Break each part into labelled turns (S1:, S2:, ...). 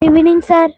S1: Evening sir.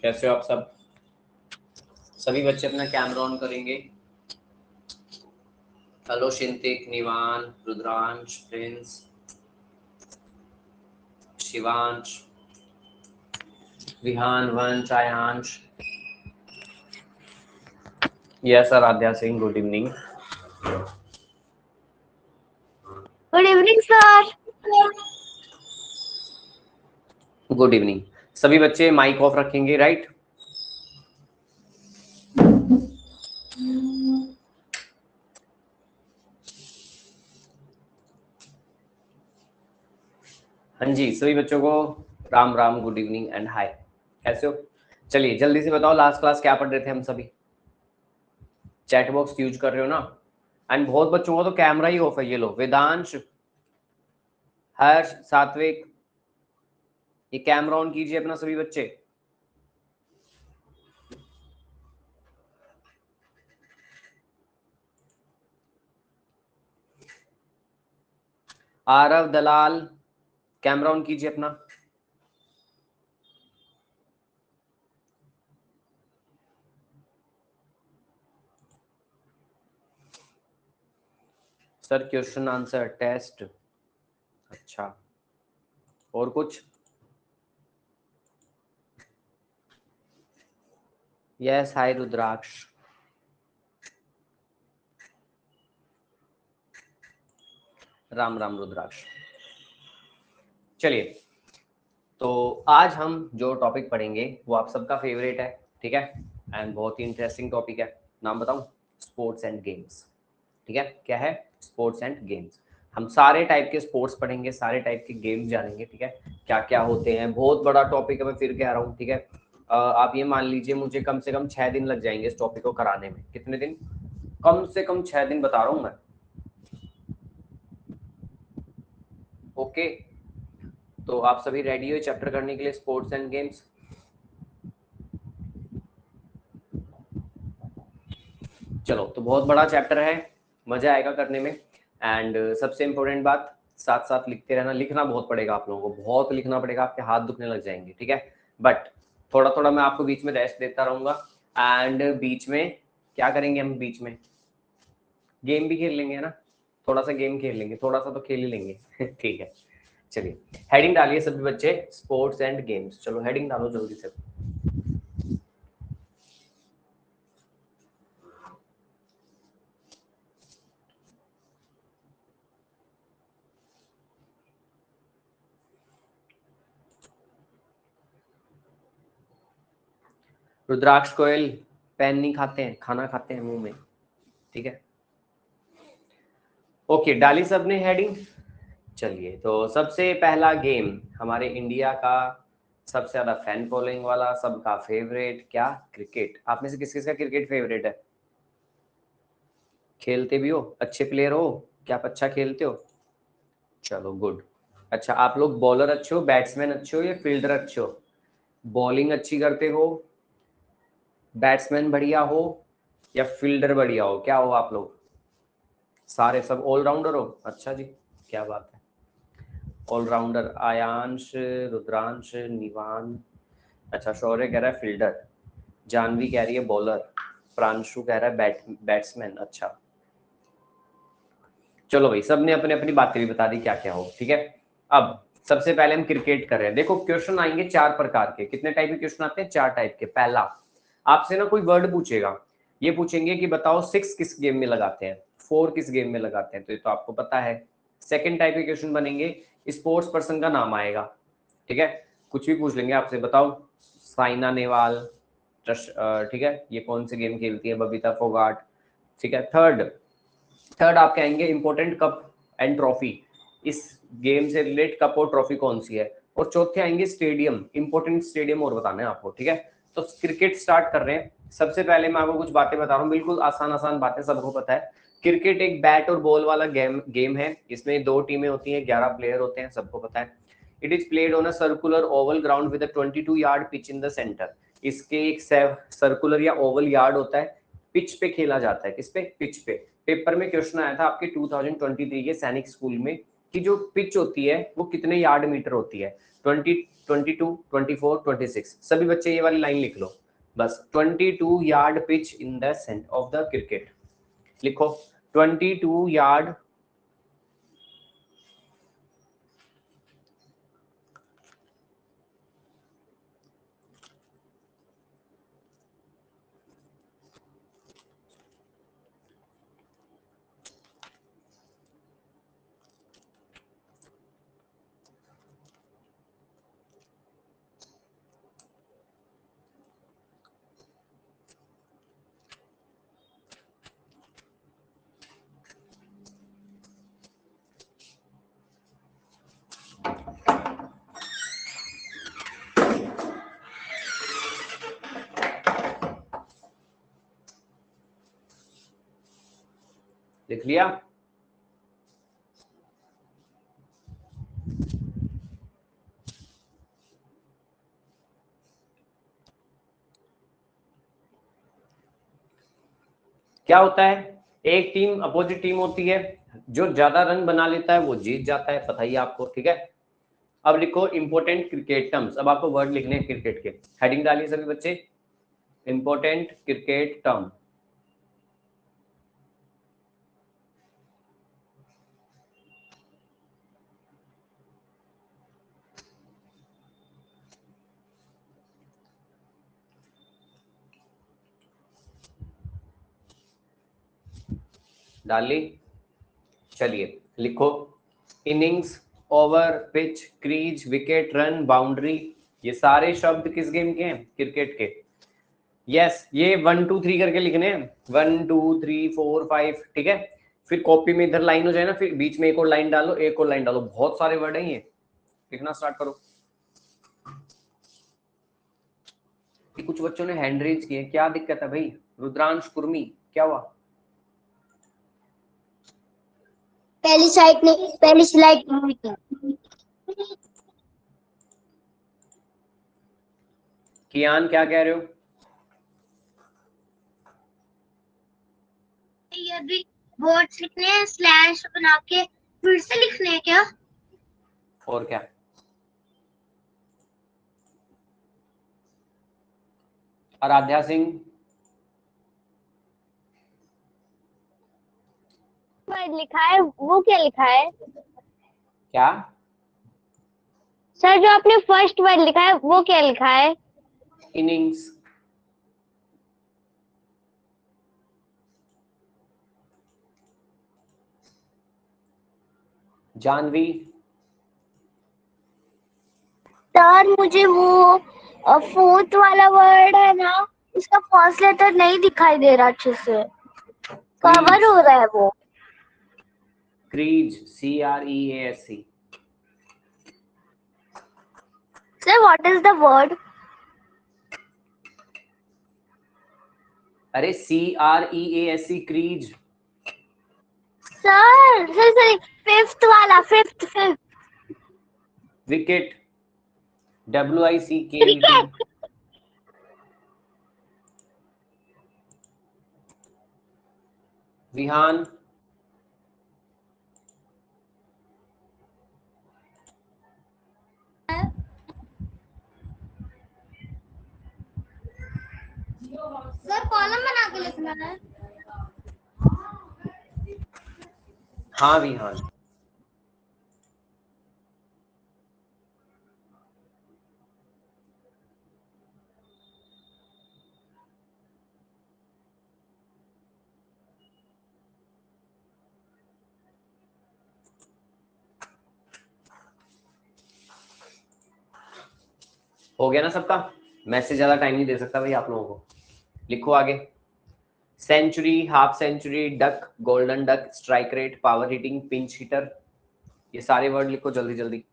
S2: कैसे हो आप सब? सभी बच्चे अपना कैमरा ऑन करेंगे। Hello Shintik, Nivan, Rudransh, Prince, Shivansh, Vihaan, Vansh, Aayansh. Yes Aaradhya Singh, good evening.
S1: Good evening sir.
S2: Good evening. सभी बच्चे माइक ऑफ रखेंगे, राइट? हाँ जी, सभी बच्चों को Ram Ram, good evening and hi. कैसे हो? चलिए जल्दी से बताओ, लास्ट क्लास क्या पढ़ रहे थे हम सभी? चैट बॉक्स यूज कर रहे हो ना? एंड बहुत बच्चों का तो कैमरा ही ऑफ है। ये लो, वेदांश, हर्ष, सात्विक, ये कैमरा ऑन कीजिए अपना सभी बच्चे। आरव, दलाल, कैमरा ऑन कीजिए अपना। Sir question answer test. अच्छा, और कुछ? Yes, hi Rudraksh. राम राम रुद्राक्ष। चलिए, तो आज हम जो टॉपिक पढ़ेंगे वो आप सबका फेवरेट है, ठीक है? एंड बहुत ही इंटरेस्टिंग टॉपिक है। नाम बताऊं? Sports and games. ठीक है, क्या है? Sports and games. हम सारे टाइप के स्पोर्ट्स पढ़ेंगे, सारे टाइप के गेम्स जानेंगे, ठीक है? क्या क्या होते हैं, बहुत बड़ा टॉपिक है, मैं फिर कह रहा हूँ, ठीक है? आप ये मान लीजिए मुझे कम से कम 6 दिन लग जाएंगे इस टॉपिक को कराने में। कितने दिन? कम से कम 6 दिन बता रहा हूँ मैं। ओके, तो आप सभी रेडी हो चैप्टर करने के लिए, स्पोर्ट्स एंड गेम्स? चलो, तो बहुत बड़ा चैप्टर है, मजा आएगा करने में। एंड सबसे इम्पोर्टेंट बात, साथ साथ लिखते रहना। लिखना बहुत पड़ेगा आप लोगों को, बहुत लिखना पड़ेगा, आपके हाथ दुखने लग जाएंगे, ठीक है। बट थोड़ा थोड़ा मैं आपको बीच में रेस्ट देता रहूंगा। एंड बीच में क्या करेंगे हम, बीच में गेम भी खेल लेंगे, है ना। थोड़ा सा गेम खेल लेंगे, थोड़ा सा तो खेल ही लेंगे ठीक है। चलिए हेडिंग डालिए सभी बच्चे, स्पोर्ट्स एंड गेम्स। चलो हेडिंग डालो जल्दी से। रुद्राक्ष कोयल पेन नहीं खाते हैं, खाना खाते हैं मुंह में, ठीक है। ओके डाली सबने हेडिंग। चलिए तो सबसे पहला गेम हमारे इंडिया का सबसे ज्यादा फैन फॉलोइंग वाला, सबका फेवरेट, क्या, क्रिकेट। आप में से किस किस का क्रिकेट फेवरेट है? खेलते भी हो, अच्छे प्लेयर हो क्या, आप अच्छा खेलते हो? चलो गुड। अच्छा आप लोग बॉलर अच्छे हो, बैट्समैन अच्छे हो या फील्डर अच्छे हो? बॉलिंग अच्छी करते हो, बैट्समैन बढ़िया हो या फील्डर बढ़िया हो, क्या हो आप लोग? सारे सब ऑलराउंडर हो, अच्छा जी, क्या बात है। ऑलराउंडर आयांश, रुद्रांश, निवान, अच्छा शौर्य कह रहा है फील्डर, जानवी कह रही है बॉलर, प्रांशु कह रहा है बैट्समैन। अच्छा चलो भाई, सबने अपने अपनी बातें भी बता दी क्या क्या हो, ठीक है। अब सबसे पहले हम क्रिकेट कर रहे हैं। देखो क्वेश्चन आएंगे 4 प्रकार के। कितने टाइप के क्वेश्चन आते हैं? 4 टाइप के। पहला आपसे ना कोई वर्ड पूछेगा, ये पूछेंगे कि बताओ 6 किस गेम में लगाते हैं, 4 किस गेम में लगाते हैं, तो ये तो आपको पता है। सेकंड टाइप के क्वेश्चन बनेंगे, स्पोर्ट्स पर्सन का नाम आएगा, ठीक है। कुछ भी पूछ लेंगे आपसे, बताओ साइना नेहवाल, ठीक है, ये कौन सी गेम खेलती है, बबीता फोगाट, ठीक है। थर्ड आप कहेंगे इंपॉर्टेंट कप एंड ट्रॉफी, इस गेम से रिलेट कप और ट्रॉफी कौन सी है। और चौथे आएंगे स्टेडियम, इंपॉर्टेंट स्टेडियम और बताना है आपको, ठीक है। तो क्रिकेट स्टार्ट कर रहे हैं। सबसे पहले मैं आपको कुछ बातें बता रहा हूँ, बिल्कुल आसान आसान बातें, सबको पता है। क्रिकेट एक बैट और बॉल वाला गेम है। इसमें 2 टीमें होती हैं, 11 प्लेयर होते हैं, सबको पता है। It is played on a circular Oval ground with 22 yard pitch in the centre. इसके एक सर्कुलर या ओवल यार्ड होता है, पिच पे खेला जाता है। किस पे? पिच पे। पेपर में क्वेश्चन आया था आपके 2023 के सैनिक स्कूल में कि जो पिच होती है वो कितने यार्ड मीटर होती है, 20, 22, 24, 26। सभी बच्चे ये वाली लाइन लिख लो बस, 22 yard pitch in the centre of the cricket, लिखो 22 यार्ड। लिख लिया? क्या होता है, एक टीम अपोजिट टीम होती है, जो ज्यादा रन बना लेता है वो जीत जाता है, पता ही आपको, ठीक है। अब लिखो इंपोर्टेंट क्रिकेट टर्म्स। अब आपको वर्ड लिखने हैं क्रिकेट के, हेडिंग डालिए सभी बच्चे, इंपोर्टेंट क्रिकेट टर्म। डाली? चलिए लिखो, innings, over, pitch, crease, wicket, run, boundary, ये सारे शब्द किस गेम के हैं? क्रिकेट के। यस ये 1 2 3 करके लिखने हैं, 1 2 3 4 5, ठीक है। फिर कॉपी में इधर लाइन हो जाए ना, फिर बीच में एक और लाइन डालो, एक और लाइन डालो, बहुत सारे वर्ड हैं ये, लिखना स्टार्ट करो। कुछ बच्चों ने हैंड रेज किए, क्या दिक्कत है भाई? रुद्रांश कुर्मी, क्या हुआ?
S1: पहली स्लाइड मूवी की।
S2: कियान क्या कह रहे हो?
S1: ये भी बोर्ड्स लिखने हैं, स्लैश बना के फिर से लिखने हैं क्या?
S2: और क्या? आराध्या सिंह,
S3: वर्ड लिखा है वो क्या लिखा है?
S2: क्या?
S3: सर जो आपने फर्स्ट वर्ड लिखा है वो क्या लिखा है?
S2: इनिंग्स। जानवी,
S1: सर मुझे वो फोर्थ वाला वर्ड है ना, उसका फर्स्ट लेटर नहीं दिखाई दे रहा अच्छे से, कवर हो रहा है वो।
S2: Crease, CREASC।
S1: Sir what is the word?
S2: अरे CREASC, crease.
S1: Sir sir sir fifth वाला, fifth fifth.
S2: Wicket, WICKET।
S1: Cricket.
S2: Vihaan,
S1: sir column बना के लिखना है।
S2: हाँ विहान। हो गया ना सबका? मैं से ज्यादा टाइम नहीं दे सकता भाई आप लोगों को। लिखो आगे। Century, half century, duck, golden duck, strike rate, power hitting, pinch hitter, ये सारे वर्ड लिखो जल्दी जल्दी।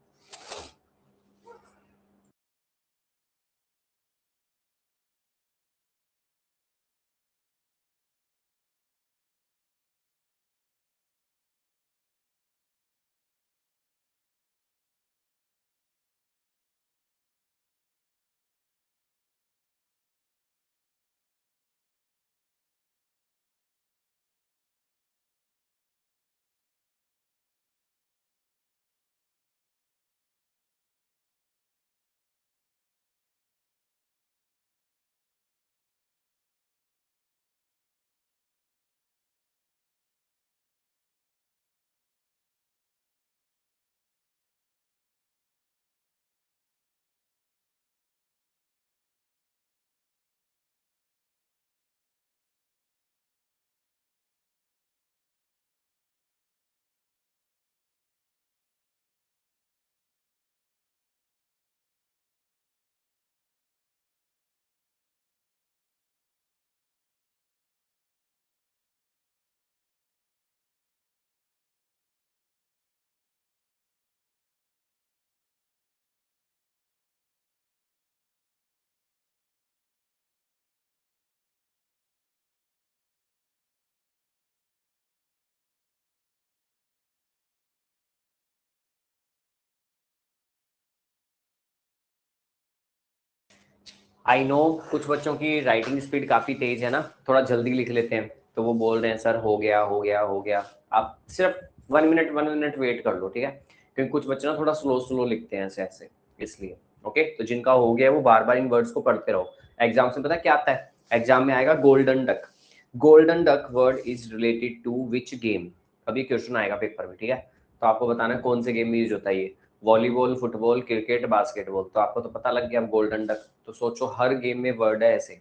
S2: आई नो कुछ बच्चों की राइटिंग स्पीड काफी तेज है ना, थोड़ा जल्दी लिख लेते हैं, तो वो बोल रहे हैं सर हो गया हो गया हो गया। आप सिर्फ 1 मिनट वेट कर लो, ठीक है? क्योंकि कुछ बच्चे ना थोड़ा स्लो स्लो लिखते हैं ऐसे ऐसे, इसलिए। ओके, तो जिनका हो गया वो बार बार इन वर्ड्स को पढ़ते रहो। एग्जाम से पता क्या आता है? एग्जाम में आएगा golden duck. Golden duck word is related to which game? अभी क्वेश्चन आएगा पेपर में, ठीक है? तो आपको बताना है कौन से गेम में यूज होता है ये। Volleyball, football, cricket, basketball. तो आपको तो पता लग गया अब गोल्डन डक। तो सोचो हर गेम में वर्ड है ऐसे,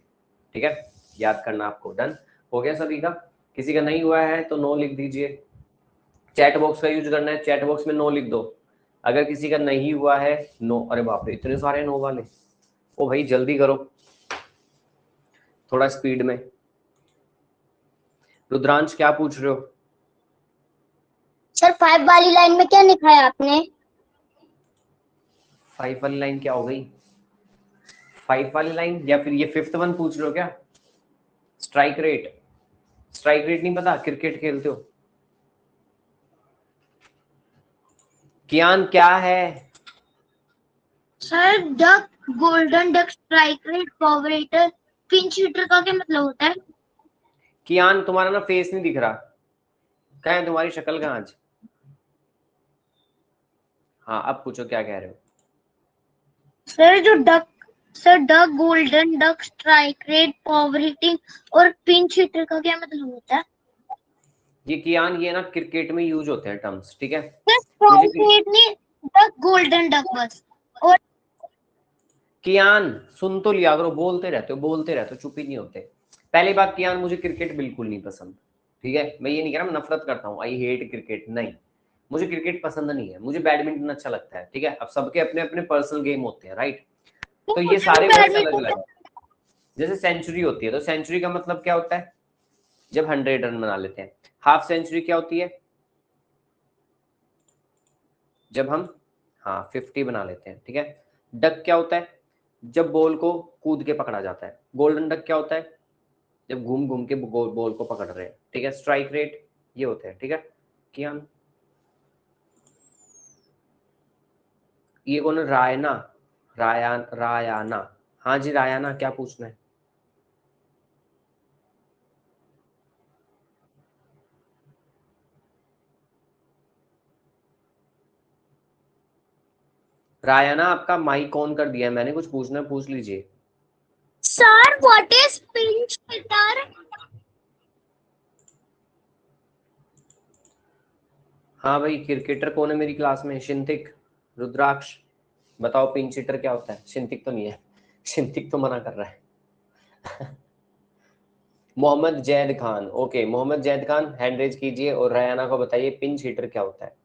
S2: ठीक है? याद करना आपको। डन हो गया सभी का? किसी का नहीं हुआ है तो नो लिख दीजिए। चैट बॉक्स का यूज करना है, चैट बॉक्स में नो लिख दो। अगर किसी का नहीं हुआ है नो, अरे बाप रे इतने सारे नो वाले। ओ भाई जल्दी करो, थोड़ा स्पीड में। रुद्रांश क्या पूछ रहे हो?
S1: सर 5 वाली लाइन में क्या लिखा है आपने?
S2: 5 वाली लाइन क्या हो गई? 5 वाली लाइन या फिर ये 5th वन पूछ रहे हो क्या? Strike rate. स्ट्राइक रेट नहीं पता? क्रिकेट खेलते हो? कियान क्या है?
S1: Sir duck, golden duck, strike rate, power hitter, pinch hitter का क्या मतलब होता है?
S2: कियान तुम्हारा ना फेस नहीं दिख रहा, कहाँ है तुम्हारी शक्ल? कहाँ आज? हाँ अब पूछो क्या कह रहे हो।
S1: सर जो duck, golden duck, strike rate, power hitting और पिंच हिटर का क्या मतलब होता है?
S2: ये कियान ये ना क्रिकेट में यूज होते हैं टर्म्स, ठीक है।
S1: स्ट्राइक
S2: मुझे
S1: रेट नहीं, डक गोल्डन डक बस। और
S2: कियान सुन तो लिया करो, बोलते रहते हो, चुप ही नहीं होते। पहली बात कियान, मुझे क्रिकेट बिल्कुल नहीं पसंद, ठीक है। मैं ये नहीं कह रहा मैं नफरत करता हूँ, आई हेट क्रिकेट, नहीं, मुझे क्रिकेट पसंद नहीं है, मुझे बैडमिंटन अच्छा लगता है, ठीक है। अब सबके अपने अपने पर्सनल गेम होते हैं, राइट। तो ये
S1: मुझे भी
S2: सारे वर्ड्स अलग
S1: बैडमिंटन।
S2: अलग है। जैसे सेंचुरी होती है, तो सेंचुरी का मतलब क्या होता है, जब 100 रन बना लेते हैं। हाफ सेंचुरी क्या होती है, जब हम, हाँ, 50 बना लेते हैं, ठीक है। डक क्या होता है, जब बॉल को कूद के पकड़ा जाता है। गोल्डन डक क्या होता है, जब घूम घूम के बॉल को पकड़ रहे हैं, ठीक है। स्ट्राइक रेट ये होते हैं, ठीक है। कियान ये कौन है, रायना, रायाना, हाँ जी रायाना, क्या पूछना है। रायाना आपका माइक ऑन कर दिया है मैंने, कुछ पूछना है पूछ लीजिए।
S1: Sir what is pinch hitter?
S2: हाँ भाई, क्रिकेटर कौन है मेरी क्लास में, शिंतिक, रुद्राक्ष, बताओ पिंच हिटर क्या होता है। शिंतिक तो नहीं है, शिंतिक तो मना कर रहा है। Mohammad Zaid Khan, okay, Mohammad Zaid Khan hand raise कीजिए और रयाना को बताइए पिंच हिटर क्या होता है।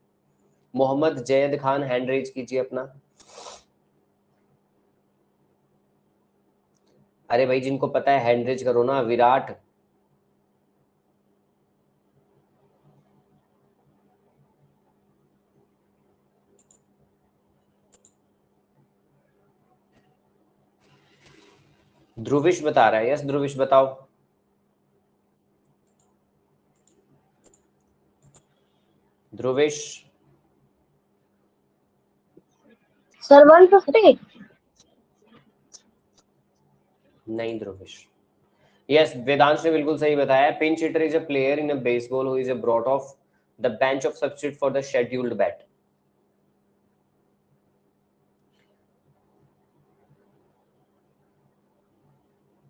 S2: मोहम्मद जैद खान हैंड रेज कीजिए अपना। अरे भाई जिनको पता है हैंड रेज करो ना। विराट, ध्रुविश बता रहा है, यस ध्रुविश बताओ। ध्रुविश,
S1: सर 150।
S2: नहीं ध्रुविश। यस, वेदांश ने बिल्कुल सही बताया। Pinch hitter is a player in a baseball who is a brought off the bench of substitute for the scheduled bat.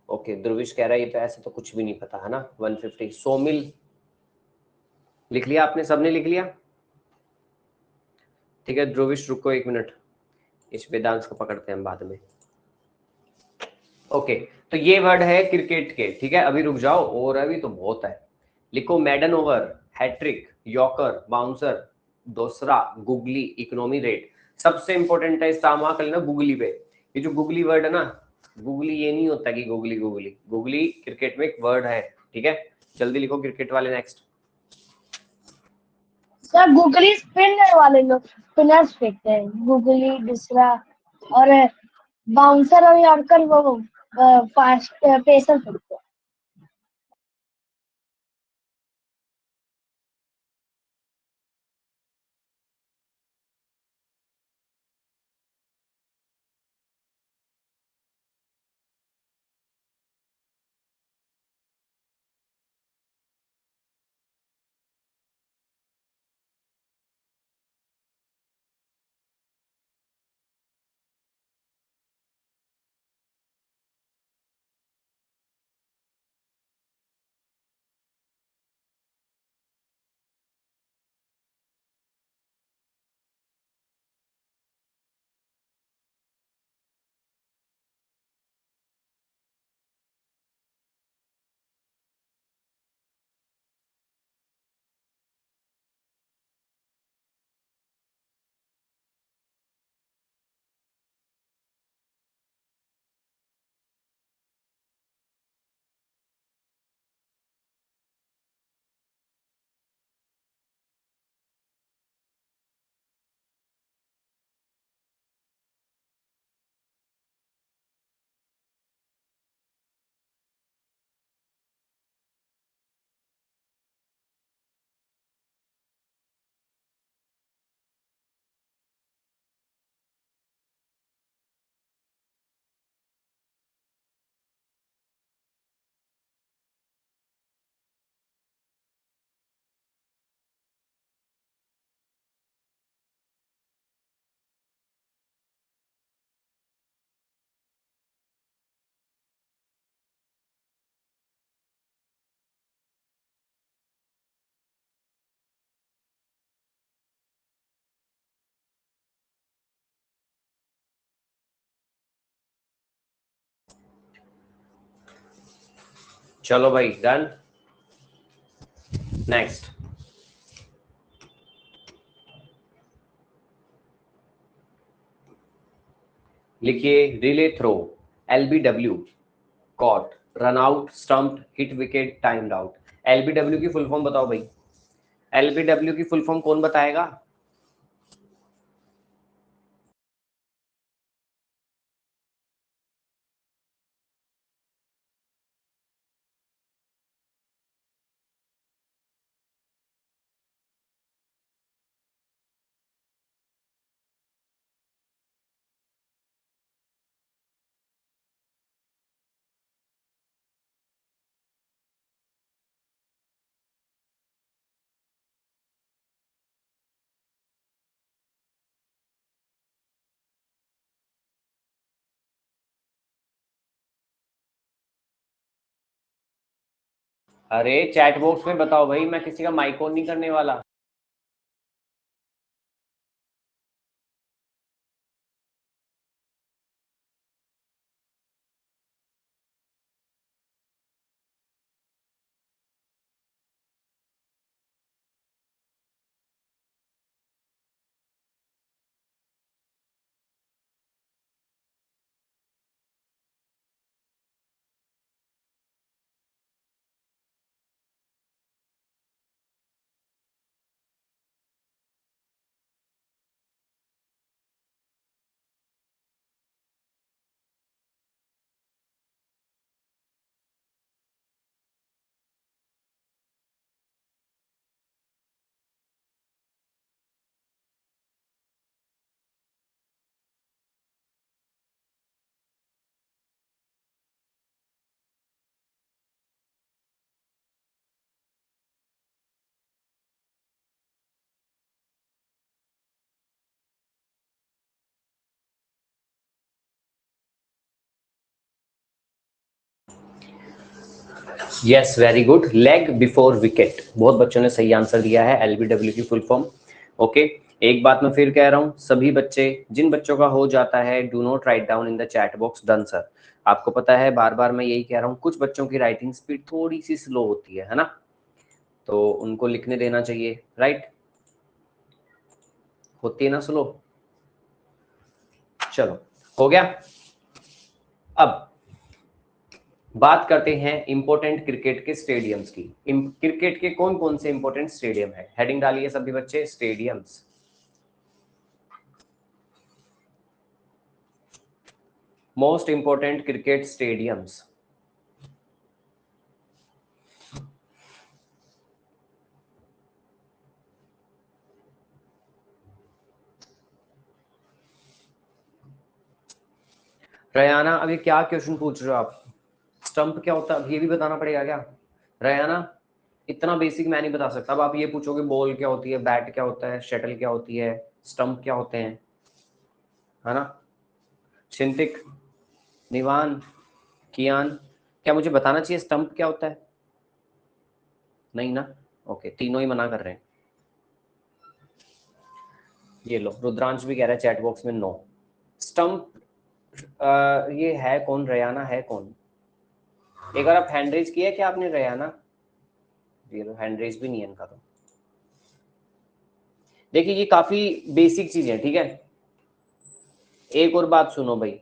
S2: Okay, Dhruvish कह रहा है ये तो ऐसे तो कुछ भी नहीं पता है ना। 150। सोमिल लिख लिया आपने, सबने लिख लिया, ठीक है। ध्रुविश रुको एक मिनट, इस वेदांश को पकड़ते हैं हम बाद में। ओके, तो ये वर्ड है क्रिकेट के, ठीक है। अभी रुक जाओ, और अभी तो बहुत है। लिखो maiden over, hattrick, yorker, bouncer, doosra googly, economy rate. सबसे इंपॉर्टेंट है इस सामा कल ना गुगली पे। ये जो गुगली वर्ड है ना, गुगली ये नहीं होता कि गुगली गुगली, गुगली क्रिकेट में एक वर्ड है, ठीक है। जल्दी लिखो क्रिकेट वाले, नेक्स्ट।
S1: सर गूगली स्पिनर वाले लोग स्पिनर्स फेंकते हैं, गूगली दूसरा, और बाउंसर और यॉर्कर वो फास्ट पेसर फेंकते हैं।
S2: चलो भाई, डन। नेक्स्ट, लिखिए relay throw, LBW, caught, run out, stumped, hit wicket, timed out. LBW की फुल फॉर्म बताओ भाई, LBW की फुल फॉर्म कौन बताएगा? अरे चैट बॉक्स में बताओ भाई, मैं किसी का माइक ऑन नहीं करने वाला। Yes, very good, leg before wicket. बहुत बच्चों ने सही आंसर दिया है, LBW की फुल फॉर्म। ओके, एक बात मैं फिर कह रहा हूँ, सभी बच्चे, जिन बच्चों का हो जाता है, do not write down in the chat box, done sir. आपको पता है, बार बार मैं यही कह रहा हूँ, कुछ बच्चों की राइटिंग स्पीड थोड़ी सी स्लो होती है ना, तो उनको लिखने देना चाहिए, राइट? होती है ना स्लो। चलो, हो गया। अब बात करते हैं इंपॉर्टेंट क्रिकेट के स्टेडियम्स की। क्रिकेट के कौन कौन से इंपॉर्टेंट स्टेडियम है? हेडिंग डालिए सभी बच्चे, stadiums. Most important cricket stadiums. Ryana, अभी क्या क्वेश्चन पूछ रहे हो आप? स्टंप क्या होता है, अब ये भी बताना पड़ेगा क्या? रयाना, इतना बेसिक मैं नहीं बता सकता। अब आप ये पूछोगे बॉल क्या होती है, बैट क्या होता है, शटल क्या होती है, स्टंप क्या होते हैं, है ना? चिंतिक, निवान, कियान, क्या मुझे बताना चाहिए स्टंप क्या होता है? नहीं ना? ओके, तीनों ही मना कर रहे हैं। ये लो, रुद्रांश भी कह रहा है चैट बॉक्स में नो। स्टंप, ये है कौन? रयाना है कौन? एक बार आप हैंड रेज किया क्या आपने रयाना? ये लो, हैंड रेज भी नहीं है इनका तो। देखिए, ये काफी बेसिक चीज है, ठीक है? एक और बात सुनो भाई,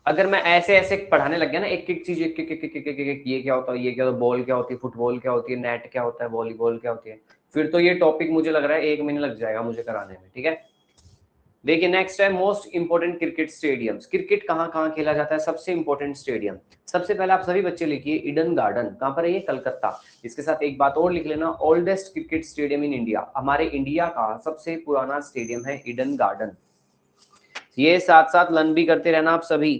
S2: अगर मैं ऐसे ऐसे पढ़ाने लग गया ना, एक एक चीज, एक एक एक एक एक एक, ये क्या होता है, ये क्या होता है, बॉल क्या होती है, फुटबॉल क्या होती है, नेट क्या होता है, वॉलीबॉल क्या होती है, फिर तो ये टॉपिक मुझे लग रहा है 1 महीने लग जाएगा मुझे कराने में, ठीक है? देखिए, नेक्स्ट है most important cricket stadiums. Cricket कहाँ कहाँ खेला जाता है, सबसे इंपोर्टेंट स्टेडियम। सबसे पहले आप सभी बच्चे लिखिए ईडन गार्डन। कहाँ पर है ये? कलकत्ता। इसके साथ एक बात और लिख लेना, oldest cricket stadium in India. हमारे इंडिया का सबसे पुराना स्टेडियम है ईडन गार्डन। ये साथ साथ लर्न भी करते रहना आप सभी।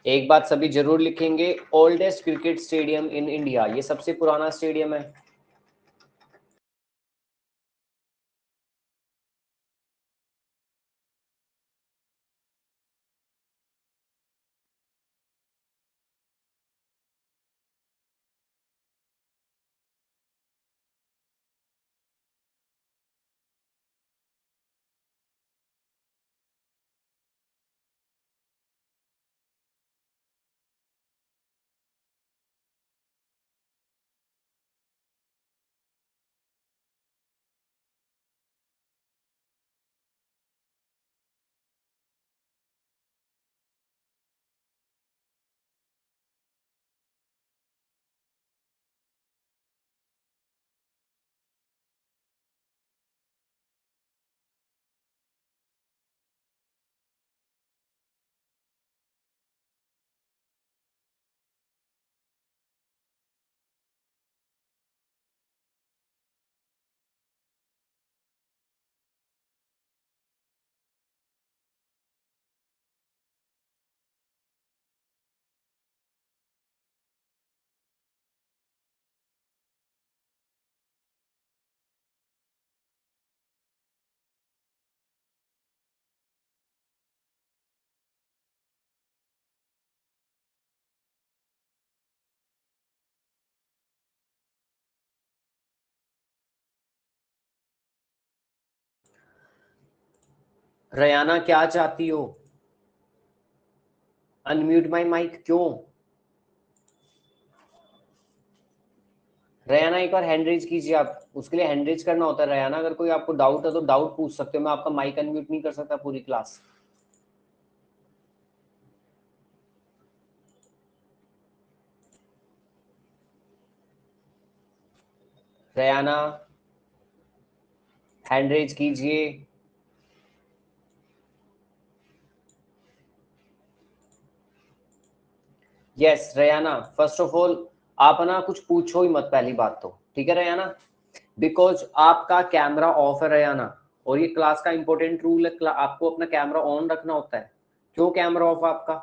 S2: एक बात सभी जरूर लिखेंगे, oldest cricket stadium in India, ये सबसे पुराना स्टेडियम है। रयाना क्या चाहती हो? अनम्यूट माय माइक क्यों? रयाना एक बार हैंड रेज कीजिए आप, उसके लिए हैंड रेज करना होता है रयाना। अगर कोई आपको डाउट है तो डाउट पूछ सकते हो, मैं आपका माइक अनम्यूट नहीं कर सकता पूरी क्लास। रयाना हैंड रेज कीजिए। यस रयाना, फर्स्ट ऑफ ऑल आप ना कुछ पूछो ही मत पहली बात तो, ठीक है रयाना, बिकॉज आपका कैमरा ऑफ है रयाना, और ये क्लास का इंपॉर्टेंट रूल है, आपको अपना कैमरा ऑन रखना होता है। क्यों कैमरा ऑफ आपका?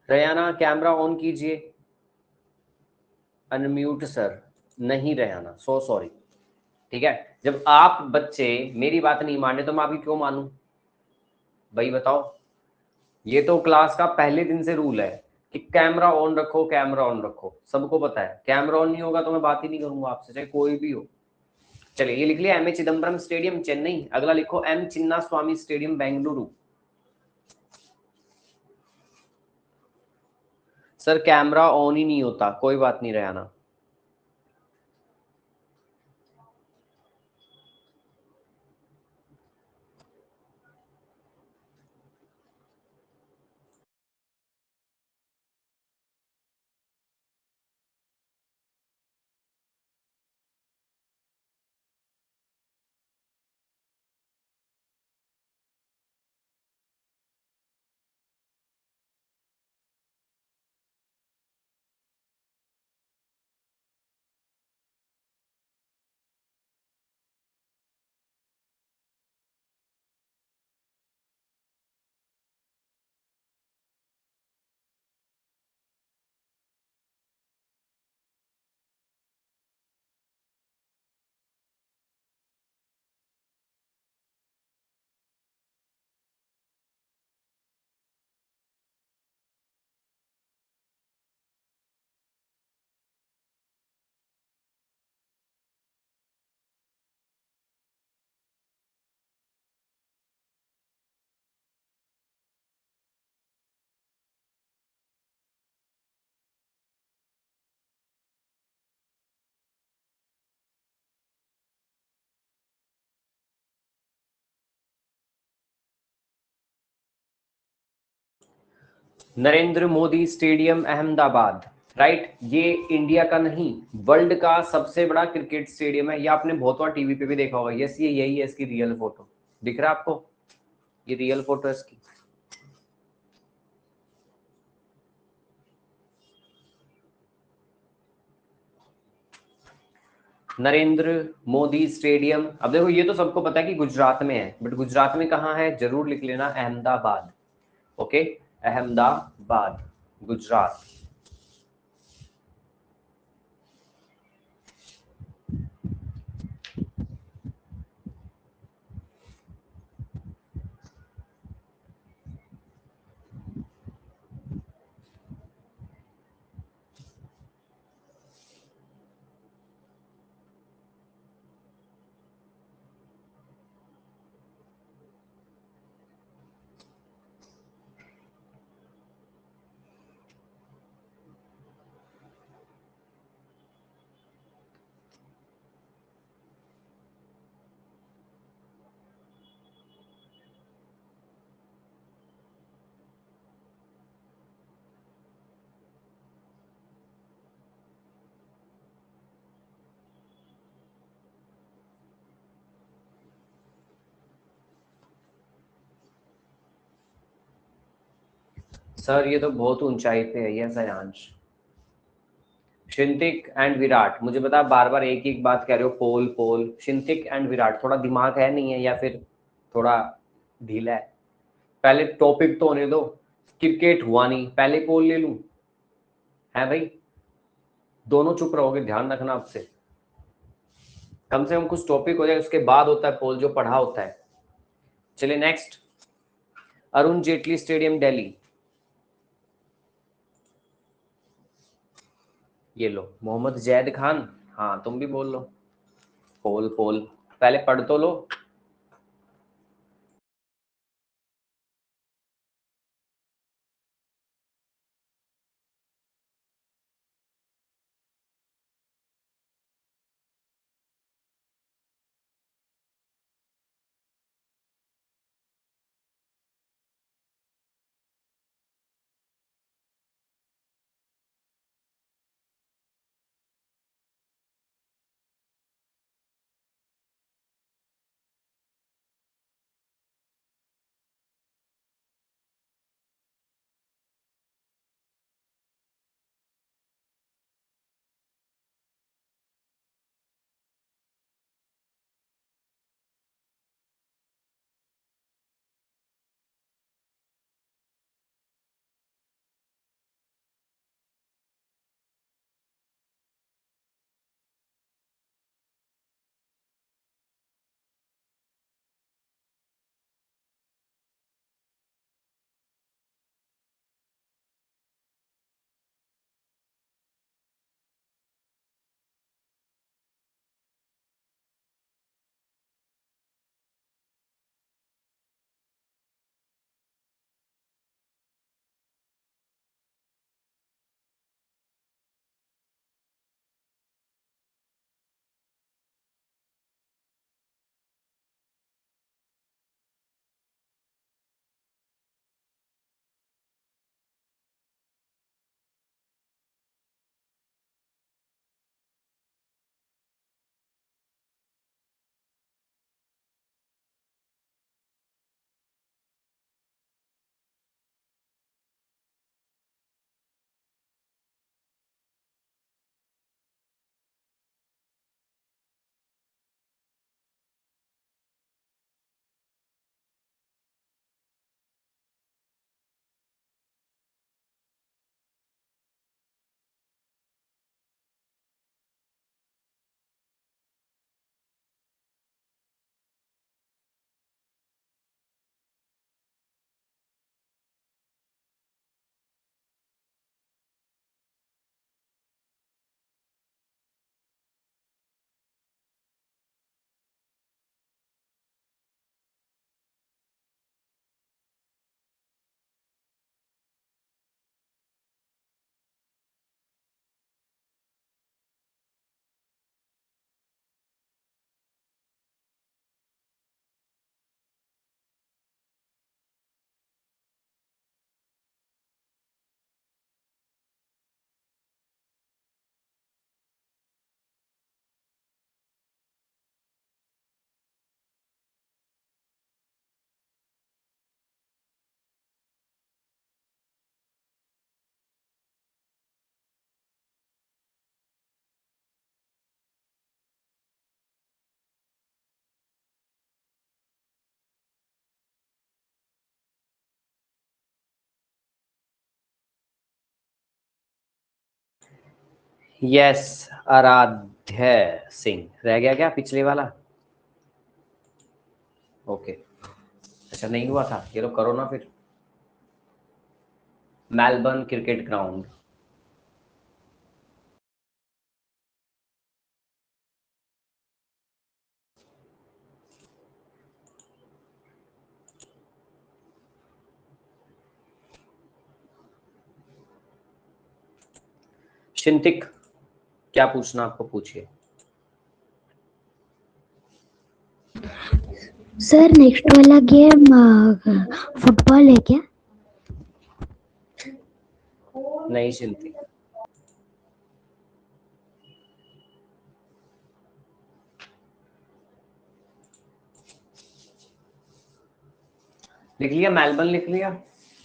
S2: रयाना कैमरा ऑन कीजिए। अनम्यूट सर, नहीं रयाना, सो सॉरी। ठीक है, जब आप बच्चे मेरी बात नहीं माने तो मैं आपकी क्यों मानूं भाई बताओ। ये तो क्लास का पहले दिन से रूल है कि कैमरा ऑन रखो, कैमरा ऑन रखो, सबको पता है। कैमरा ऑन नहीं होगा तो मैं बात ही नहीं करूंगा आपसे, चाहे कोई भी हो। चलिए ये लिख लिया, M A Chidambaram stadium Chennai. अगला लिखो M Chinna Swamy stadium Bengaluru. Sir camera on ही नहीं होता, कोई बात नहीं रहना। Narendra Modi stadium Ahmedabad, right. ये इंडिया का नहीं, वर्ल्ड का सबसे बड़ा क्रिकेट स्टेडियम है। ये आपने बहुत बार टीवी पे भी देखा होगा। यस ये यही है, इसकी रियल फोटो दिख रहा है आपको, ये रियल फोटो है इसकी। नरेंद्र मोदी स्टेडियम। अब देखो ये तो सबको पता है कि गुजरात में है, बट गुजरात में कहाँ है जरूर लिख लेना, अहमदाबाद। ओके, अहमदाबाद गुजरात। सर ये तो बहुत ऊंचाई पे है, यस अयांश। शिंतिक एंड विराट, मुझे बता बार बार एक ही एक बात कह रहे हो, पोल पोल। शिंतिक एंड विराट, थोड़ा दिमाग है नहीं है या फिर थोड़ा ढीला है? पहले टॉपिक तो होने दो, क्रिकेट हुआ नहीं, पहले पोल ले लूं? है भाई, दोनों चुप रहोगे, ध्यान रखना आपसे। कम से कम कुछ टॉपिक हो जाए, उसके बाद होता है पोल जो पढ़ा होता है। चलिए नेक्स्ट, अरुण जेटली स्टेडियम दिल्ली। ये लो मोहम्मद जैद खान, हाँ तुम भी बोल लो। पोल पोल पहले पढ़ तो लो। यस, आराध्य सिंह रह गया क्या पिछले वाला? ओके, अच्छा नहीं हुआ था, ये लो करो ना फिर। Melbourne cricket ground. शिंतिक, क्या पूछना आपको पूछिए।
S1: सर नेक्स्ट वाला गेम फुटबॉल है क्या?
S2: नहीं शिंतिक, लिख लिया मेलबर्न, लिख लिया।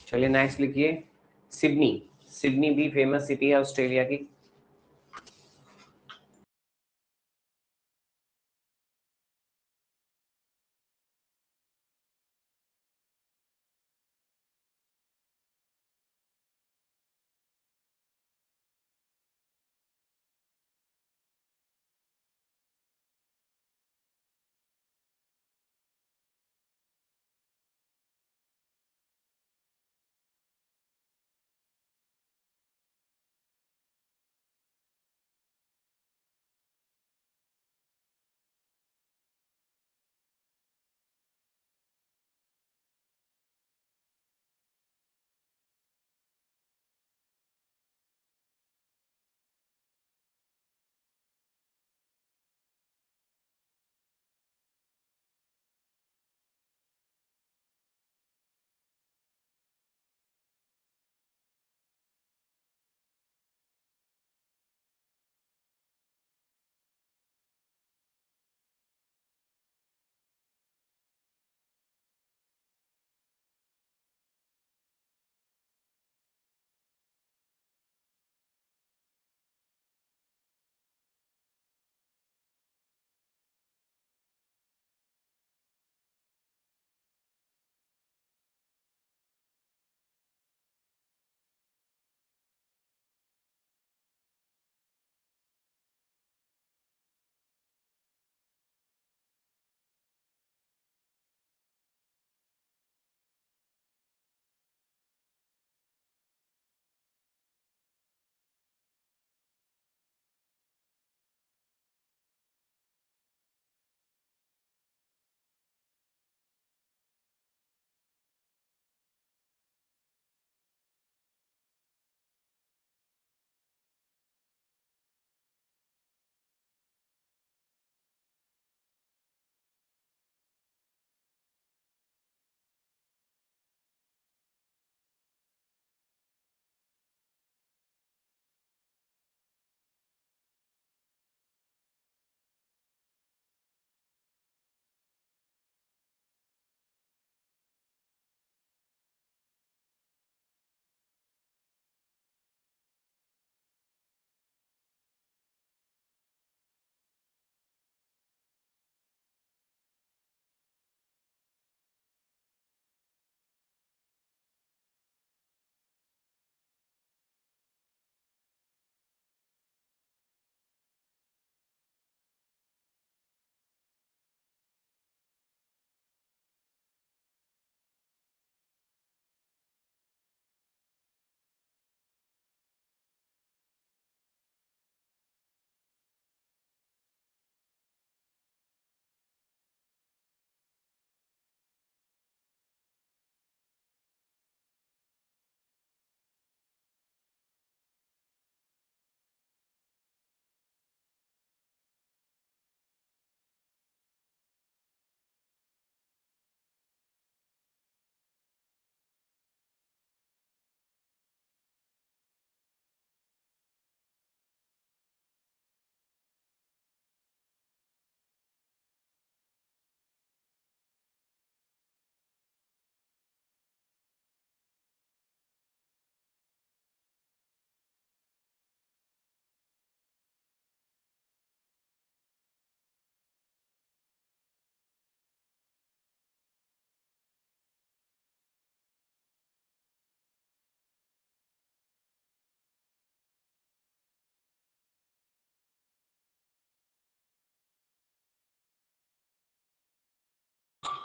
S2: चलिए नेक्स्ट लिखिए सिडनी। सिडनी भी फेमस सिटी है ऑस्ट्रेलिया की।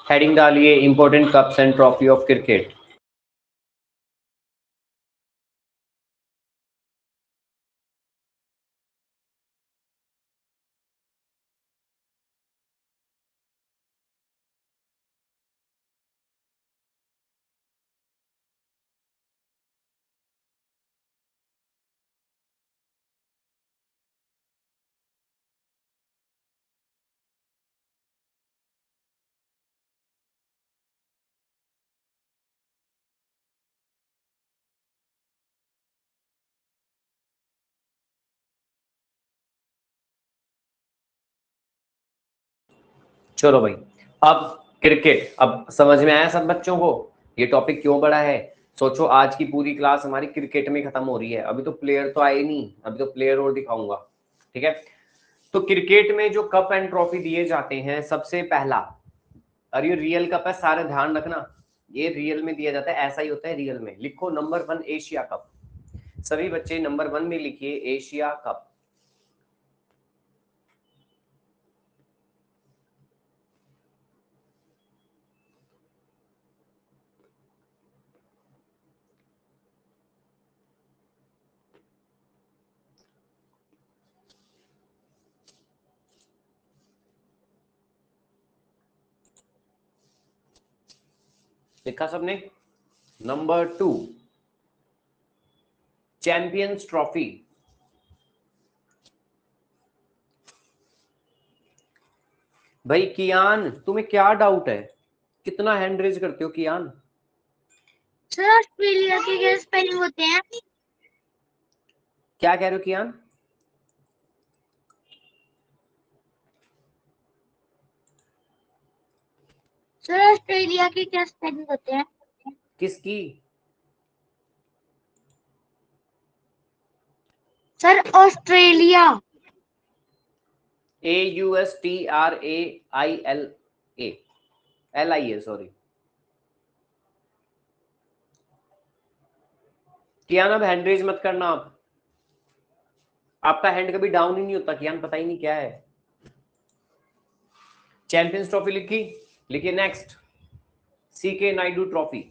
S2: हेडिंग डालिए important cups and trophy of cricket. चलो भाई, अब क्रिकेट, अब समझ में आया सब बच्चों को ये टॉपिक क्यों बड़ा है। सोचो आज की पूरी क्लास हमारी क्रिकेट में खत्म हो रही है, अभी तो प्लेयर तो आए नहीं, अभी तो प्लेयर और दिखाऊंगा, ठीक है। तो क्रिकेट में जो कप एंड ट्रॉफी दिए जाते हैं, सबसे पहला, और ये रियल कप है, सारे ध्यान रखना, ये रियल में दिया जाता है, ऐसा ही होता है रियल में। लिखो नंबर 1 एशिया कप, सभी बच्चे नंबर 1 में लिखिए एशिया कप। लिखा सबने? Number 2 champions trophy. भाई कियान, तुम्हें क्या डाउट है, कितना हैंड रेज करते हो कियान?
S1: सर ऑस्ट्रेलिया के क्या स्पेलिंग होते हैं?
S2: क्या कह रहे हो कियान?
S1: सर ऑस्ट्रेलिया के क्या स्पेलिंग होते हैं?
S2: किसकी?
S1: Sir Australia.
S2: AUSTRAILA, sorry. Kiyan अब हैंड रेज मत करना, आप, आपका हैंड कभी डाउन ही नहीं होता कियान, पता ही नहीं क्या है। चैंपियंस ट्रॉफी लिखी, लिखिए नेक्स्ट CK नायडू ट्रॉफी।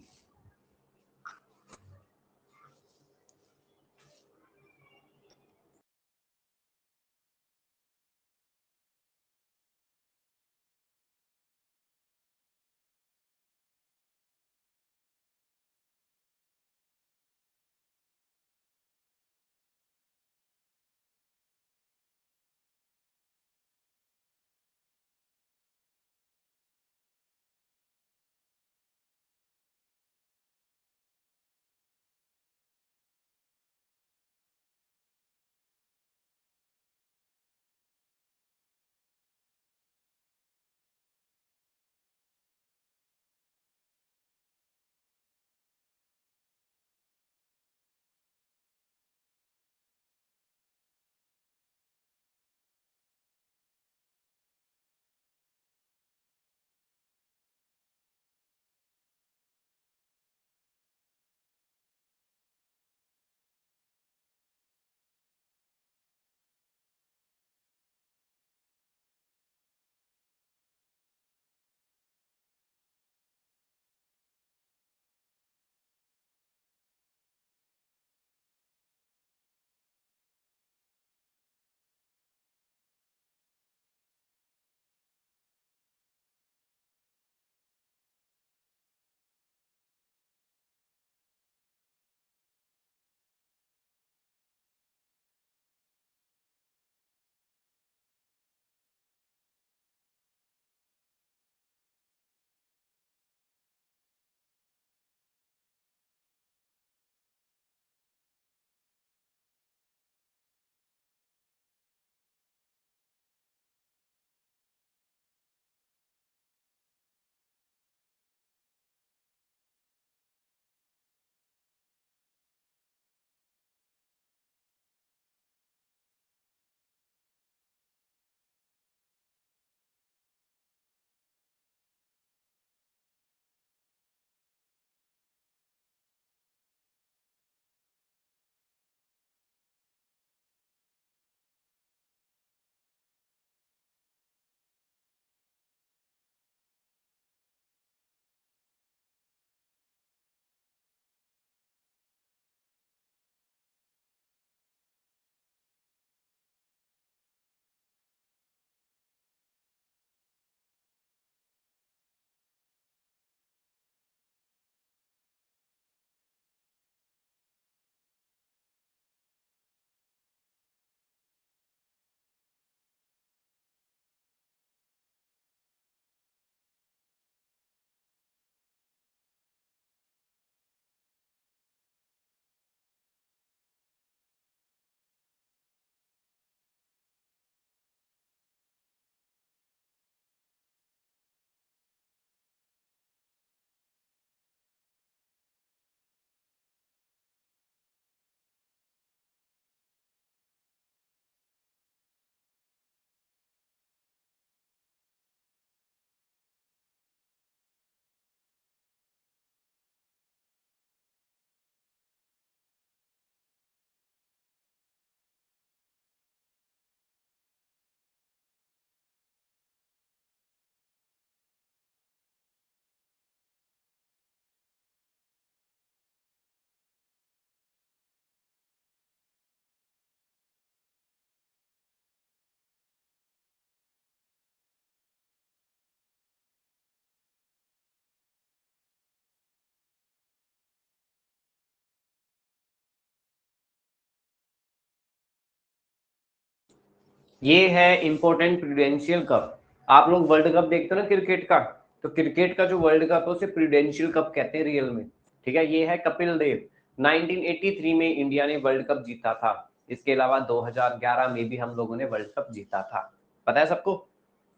S2: ये है इंपॉर्टेंट प्रूडेंशियल कप। आप लोग वर्ल्ड कप देखते हो ना क्रिकेट का, तो क्रिकेट का जो वर्ल्ड कप है उसे प्रूडेंशियल कप कहते हैं रियल में। ठीक है, ये है कपिल देव। 1983 में इंडिया ने वर्ल्ड कप जीता था। इसके अलावा 2011 में भी हम लोगों ने वर्ल्ड कप जीता था। पता है सबको?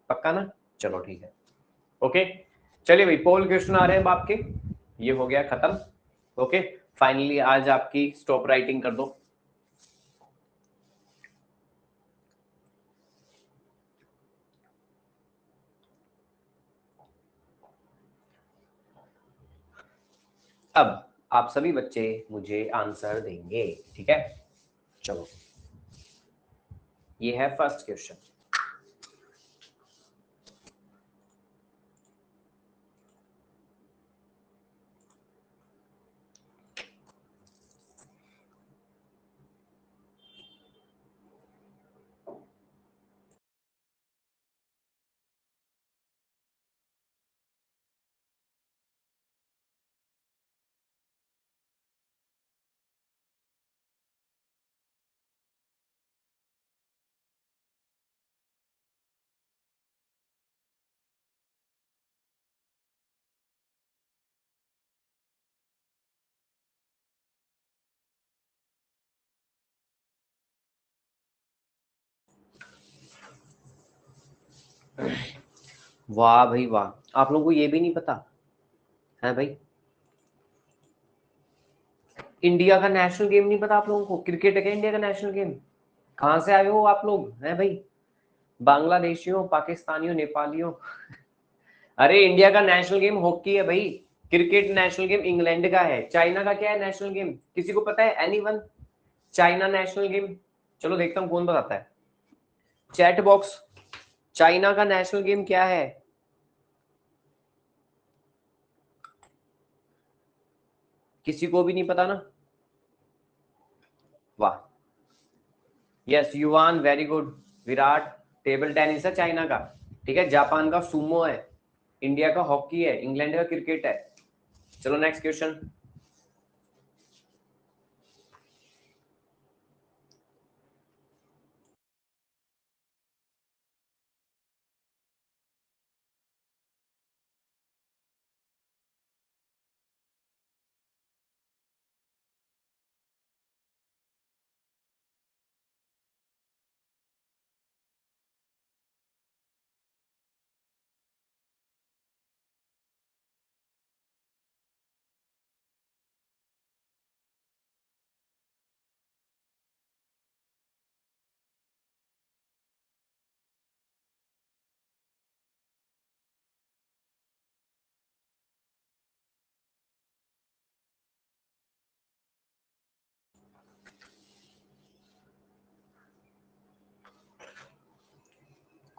S2: पक्का ना? चलो ठीक है, ओके। चलिए भाई, पोल क्वेश्चन आ रहे हैं अब आपके। ये हो गया खत्म। ओके, फाइनली आज आपकी स्टॉप राइटिंग कर दो। अब आप सभी बच्चे मुझे आंसर देंगे, ठीक है? चलो, ये है फर्स्ट क्वेश्चन। वाह भाई वाह, आप लोगों को ये भी नहीं पता है भाई? इंडिया का नेशनल गेम नहीं पता आप लोगों को? क्रिकेट है क्या इंडिया का नेशनल गेम? कहाँ से आए हो आप लोग हैं भाई? बांग्लादेशियों, पाकिस्तानियों, नेपालियों? अरे इंडिया का नेशनल गेम हॉकी है भाई। क्रिकेट नेशनल गेम इंग्लैंड का है। चाइना का क्या है नेशनल गेम? किसी को पता है? एनीवन? चाइना नेशनल गेम, चलो देखता हूँ कौन बताता है। चैट बॉक्स, चाइना का नेशनल गेम क्या है? किसी को भी नहीं पता ना? वाह, यस युवान, very good. Virat, table tennis है चाइना का। ठीक है, जापान का सुमो है, इंडिया का हॉकी है, इंग्लैंड का क्रिकेट है। चलो next question.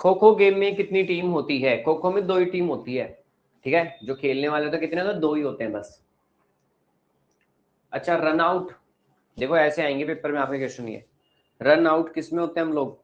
S2: Kho kho game में कितनी टीम होती है? खो खो में 2 ही टीम होती है। ठीक है, जो खेलने वाले तो कितने, तो 2 ही होते हैं बस। अच्छा, रन आउट, देखो ऐसे आएंगे पेपर में आपके क्वेश्चन। ये रन आउट किस में होते हैं हम लोग?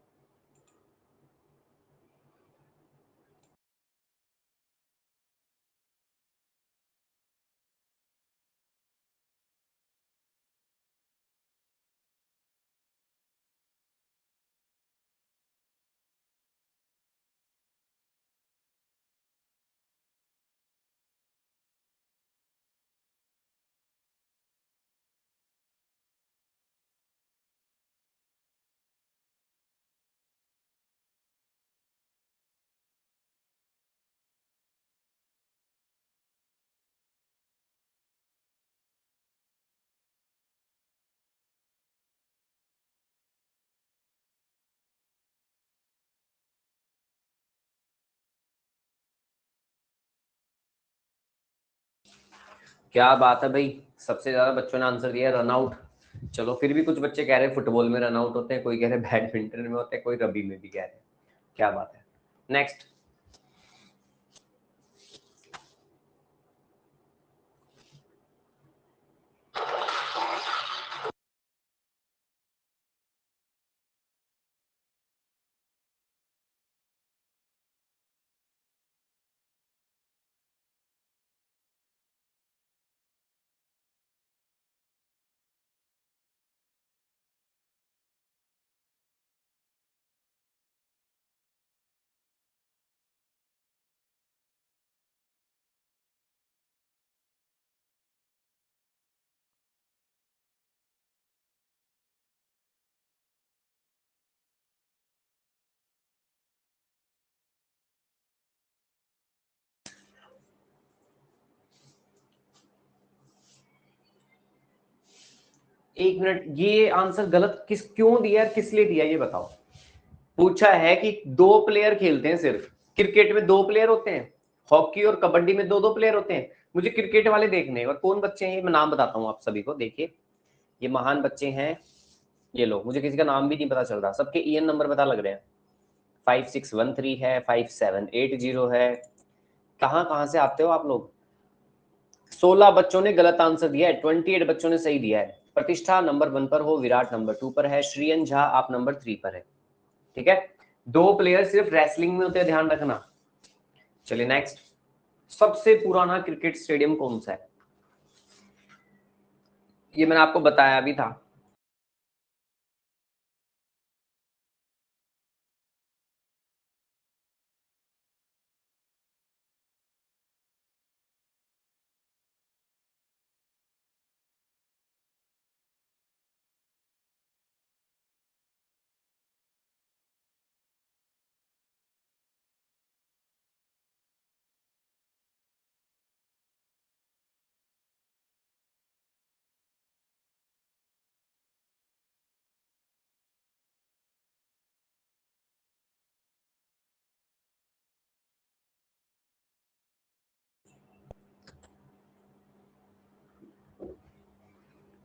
S2: क्या बात है भाई, सबसे ज्यादा बच्चों ने आंसर दिया रन आउट। चलो, फिर भी कुछ बच्चे कह रहे हैं फुटबॉल में रन आउट होते हैं, कोई कह रहे हैं बैडमिंटन में होते हैं, कोई रबी में भी कह रहे हैं। क्या बात है। नेक्स्ट। एक मिनट, ये आंसर गलत क्यों दिया, किस लिए दिया ये बताओ। पूछा है कि 2 प्लेयर खेलते हैं सिर्फ, क्रिकेट में 2 प्लेयर होते हैं, हॉकी और कबड्डी में 2-2 प्लेयर होते हैं। मुझे क्रिकेट वाले देखने हैं, और कौन बच्चे हैं ये मैं नाम बताता हूँ आप सभी को। देखिए ये महान बच्चे हैं, ये लो, मुझे किसी का नाम भी नहीं पता चल रहा, सबके ईएन नंबर पता लग रहे हैं। 5613 है, 5780 है, कहाँ से आते हो आप लोग। 16 बच्चों ने गलत आंसर दिया है, 28 बच्चों ने सही दिया है। प्रतिष्ठा नंबर 1 पर हो, विराट नंबर 2 पर है, श्रीयन झा आप नंबर 3 पर है। ठीक है, 2 प्लेयर सिर्फ रेसलिंग में होते हैं, ध्यान रखना। चलिए नेक्स्ट, सबसे पुराना क्रिकेट स्टेडियम कौन सा है, ये मैंने आपको बताया भी था।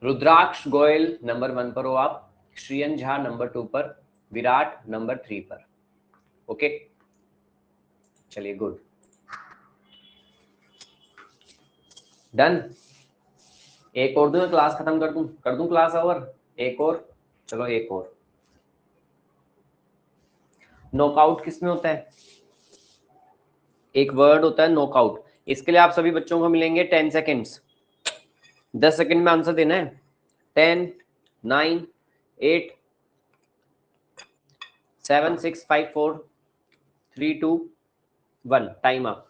S2: रुद्राक्ष गोयल नंबर 1 पर हो आप, श्रीयन झा नंबर 2 पर, विराट नंबर 3 पर। ओके चलिए गुड, डन। एक और दूं, क्लास खत्म कर दूं क्लास ओवर, एक और, चलो एक और। नॉकआउट किस में होता है, एक वर्ड होता है नॉकआउट, इसके लिए आप सभी बच्चों को मिलेंगे 10 सेकेंड्स, 10 सेकेंड में आंसर देना है। 10 9 8 7 6 5 4 3 2 1, टाइम अप।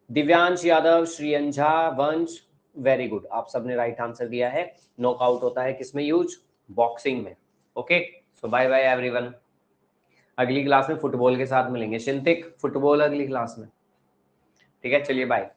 S2: दिव्यांश यादव, श्रीयन झा, वंश, वेरी गुड, आप सबने राइट आंसर दिया है। नॉकआउट होता है किसमें यूज, बॉक्सिंग में। Okay so bye bye everyone, अगली क्लास में फुटबॉल के साथ मिलेंगे। शिंतिक फुटबॉल अगली क्लास में, ठीक है चलिए बाय।